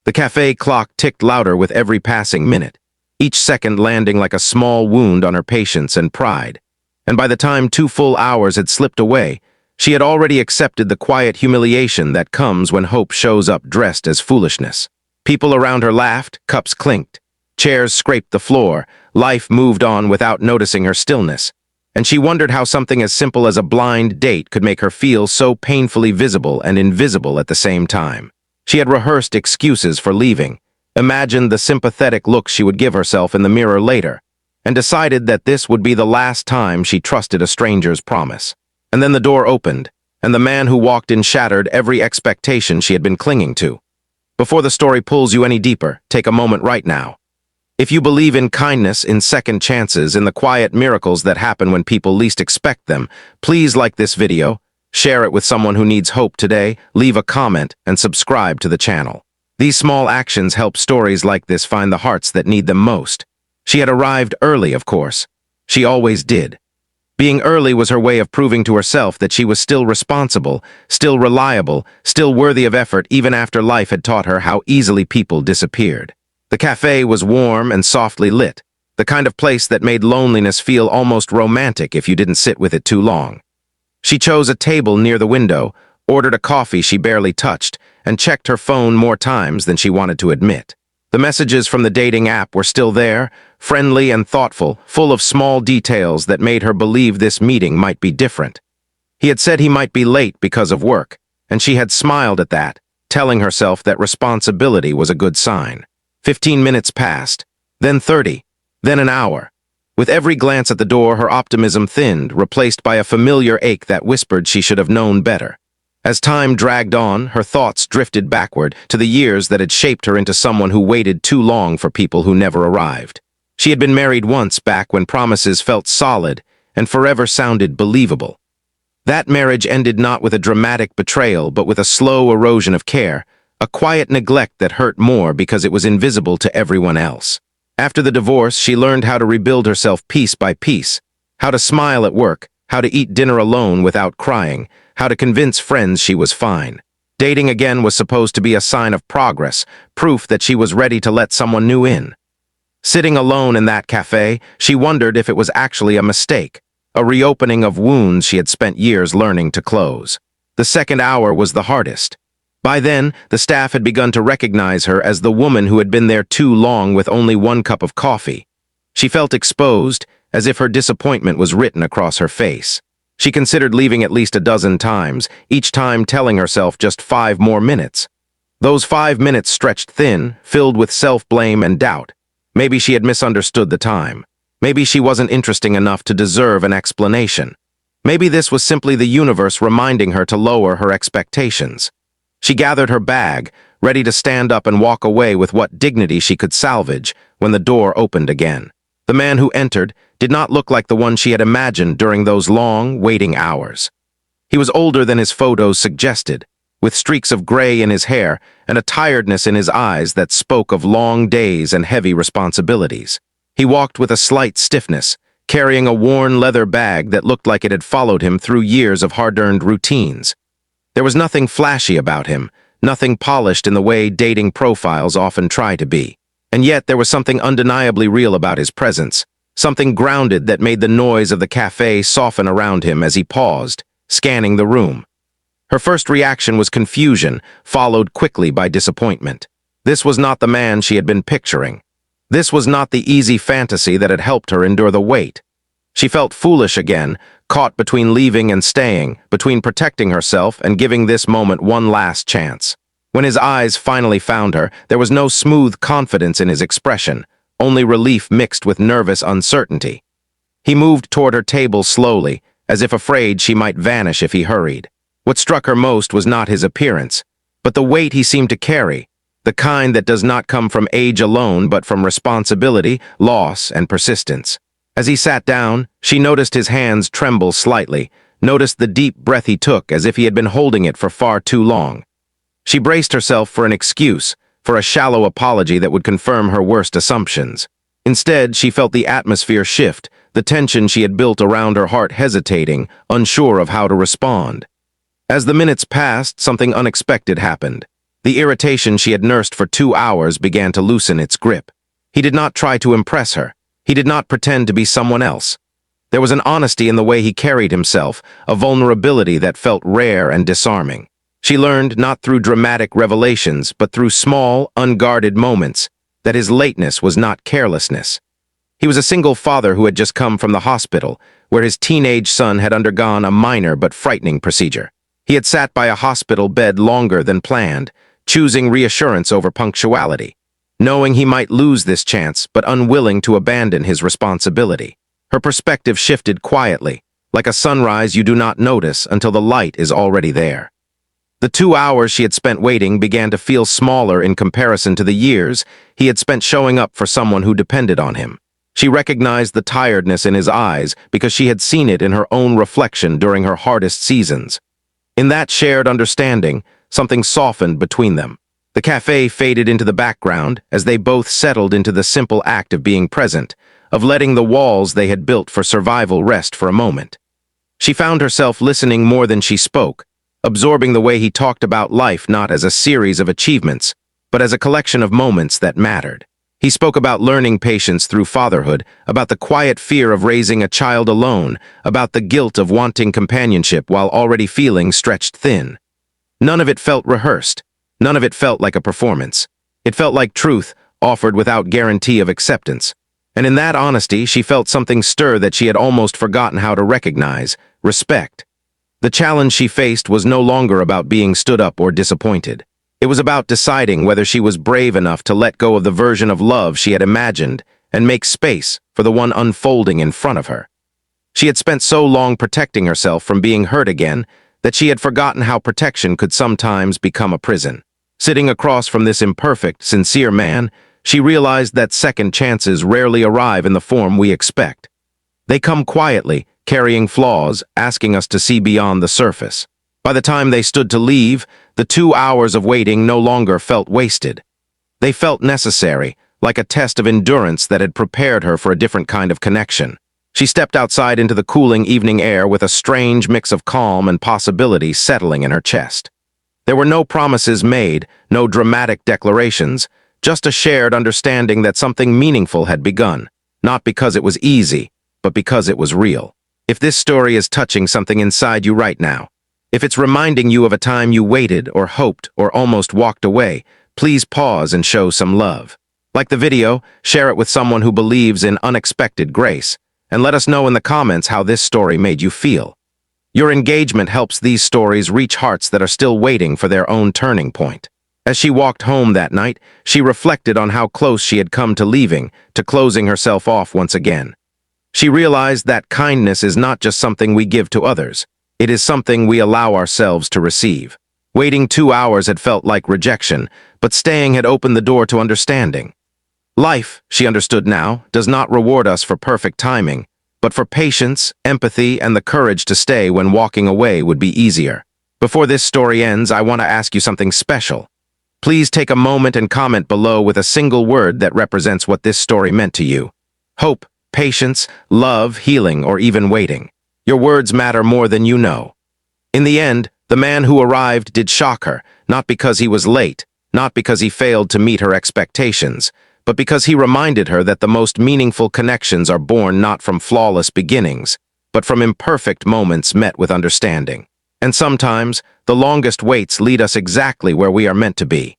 The cafe clock ticked louder with every passing minute, each second landing like a small wound on her patience and pride. And by the time 2 full hours had slipped away, she had already accepted the quiet humiliation that comes when hope shows up dressed as foolishness. People around her laughed, cups clinked, chairs scraped the floor, life moved on without noticing her stillness. And she wondered how something as simple as a blind date could make her feel so painfully visible and invisible at the same time. She had rehearsed excuses for leaving, imagined the sympathetic look she would give herself in the mirror later, and decided that this would be the last time she trusted a stranger's promise. And then the door opened, and the man who walked in shattered every expectation she had been clinging to. Before the story pulls you any deeper, take a moment right now. If you believe in kindness, in second chances, in the quiet miracles that happen when people least expect them, please like this video, share it with someone who needs hope today, leave a comment, and subscribe to the channel. These small actions help stories like this find the hearts that need them most. She had arrived early, of course. She always did. Being early was her way of proving to herself that she was still responsible, still reliable, still worthy of effort even after life had taught her how easily people disappeared. The cafe was warm and softly lit, the kind of place that made loneliness feel almost romantic if you didn't sit with it too long. She chose a table near the window, ordered a coffee she barely touched, and checked her phone more times than she wanted to admit. The messages from the dating app were still there, friendly and thoughtful, full of small details that made her believe this meeting might be different. He had said he might be late because of work, and she had smiled at that, telling herself that responsibility was a good sign. 15 minutes passed, then 30, then an hour. With every glance at the door, her optimism thinned, replaced by a familiar ache that whispered she should have known better. As time dragged on, her thoughts drifted backward to the years that had shaped her into someone who waited too long for people who never arrived. She had been married once back when promises felt solid and forever sounded believable. That marriage ended not with a dramatic betrayal, but with a slow erosion of care, a quiet neglect that hurt more because it was invisible to everyone else. After the divorce, she learned how to rebuild herself piece by piece, how to smile at work, how to eat dinner alone without crying, how to convince friends she was fine. Dating again was supposed to be a sign of progress, proof that she was ready to let someone new in. Sitting alone in that cafe, she wondered if it was actually a mistake, a reopening of wounds she had spent years learning to close. The second hour was the hardest. By then, the staff had begun to recognize her as the woman who had been there too long with only 1 cup of coffee. She felt exposed, as if her disappointment was written across her face. She considered leaving at least a dozen times, each time telling herself just 5 more minutes. Those 5 minutes stretched thin, filled with self-blame and doubt. Maybe she had misunderstood the time. Maybe she wasn't interesting enough to deserve an explanation. Maybe this was simply the universe reminding her to lower her expectations. She gathered her bag, ready to stand up and walk away with what dignity she could salvage when the door opened again. The man who entered did not look like the one she had imagined during those long, waiting hours. He was older than his photos suggested, with streaks of gray in his hair and a tiredness in his eyes that spoke of long days and heavy responsibilities. He walked with a slight stiffness, carrying a worn leather bag that looked like it had followed him through years of hard-earned routines. There was nothing flashy about him, nothing polished in the way dating profiles often try to be. And yet there was something undeniably real about his presence, something grounded that made the noise of the cafe soften around him as he paused, scanning the room. Her first reaction was confusion, followed quickly by disappointment. This was not the man she had been picturing. This was not the easy fantasy that had helped her endure the wait. She felt foolish again, caught between leaving and staying, between protecting herself and giving this moment one last chance. When his eyes finally found her, there was no smooth confidence in his expression, only relief mixed with nervous uncertainty. He moved toward her table slowly, as if afraid she might vanish if he hurried. What struck her most was not his appearance, but the weight he seemed to carry, the kind that does not come from age alone but from responsibility, loss, and persistence. As he sat down, she noticed his hands tremble slightly, noticed the deep breath he took as if he had been holding it for far too long. She braced herself for an excuse, for a shallow apology that would confirm her worst assumptions. Instead, she felt the atmosphere shift, the tension she had built around her heart hesitating, unsure of how to respond. As the minutes passed, something unexpected happened. The irritation she had nursed for 2 hours began to loosen its grip. He did not try to impress her. He did not pretend to be someone else. There was an honesty in the way he carried himself, a vulnerability that felt rare and disarming. She learned, not through dramatic revelations, but through small, unguarded moments, that his lateness was not carelessness. He was a single father who had just come from the hospital, where his teenage son had undergone a minor but frightening procedure. He had sat by a hospital bed longer than planned, choosing reassurance over punctuality, knowing he might lose this chance but unwilling to abandon his responsibility. Her perspective shifted quietly, like a sunrise you do not notice until the light is already there. The 2 hours she had spent waiting began to feel smaller in comparison to the years he had spent showing up for someone who depended on him. She recognized the tiredness in his eyes because she had seen it in her own reflection during her hardest seasons. In that shared understanding, something softened between them. The cafe faded into the background as they both settled into the simple act of being present, of letting the walls they had built for survival rest for a moment. She found herself listening more than she spoke, absorbing the way he talked about life not as a series of achievements, but as a collection of moments that mattered. He spoke about learning patience through fatherhood, about the quiet fear of raising a child alone, about the guilt of wanting companionship while already feeling stretched thin. None of it felt rehearsed. None of it felt like a performance. It felt like truth, offered without guarantee of acceptance. And in that honesty, she felt something stir that she had almost forgotten how to recognize: respect. The challenge she faced was no longer about being stood up or disappointed. It was about deciding whether she was brave enough to let go of the version of love she had imagined and make space for the one unfolding in front of her. She had spent so long protecting herself from being hurt again that she had forgotten how protection could sometimes become a prison. Sitting across from this imperfect, sincere man, she realized that second chances rarely arrive in the form we expect. They come quietly, carrying flaws, asking us to see beyond the surface. By the time they stood to leave, the 2 hours of waiting no longer felt wasted. They felt necessary, like a test of endurance that had prepared her for a different kind of connection. She stepped outside into the cooling evening air with a strange mix of calm and possibility settling in her chest. There were no promises made, no dramatic declarations, just a shared understanding that something meaningful had begun, not because it was easy, but because it was real. If this story is touching something inside you right now, if it's reminding you of a time you waited or hoped or almost walked away, please pause and show some love. Like the video, share it with someone who believes in unexpected grace, and let us know in the comments how this story made you feel. Your engagement helps these stories reach hearts that are still waiting for their own turning point. As she walked home that night, she reflected on how close she had come to leaving, to closing herself off once again. She realized that kindness is not just something we give to others. It is something we allow ourselves to receive. Waiting 2 hours had felt like rejection, but staying had opened the door to understanding. Life, she understood now, does not reward us for perfect timing, but for patience, empathy, and the courage to stay when walking away would be easier. Before this story ends, I want to ask you something special. Please take a moment and comment below with a single word that represents what this story meant to you. Hope, patience, love, healing, or even waiting. Your words matter more than you know. In the end, the man who arrived did shock her, not because he was late, not because he failed to meet her expectations, but because he reminded her that the most meaningful connections are born not from flawless beginnings, but from imperfect moments met with understanding. And sometimes, the longest waits lead us exactly where we are meant to be.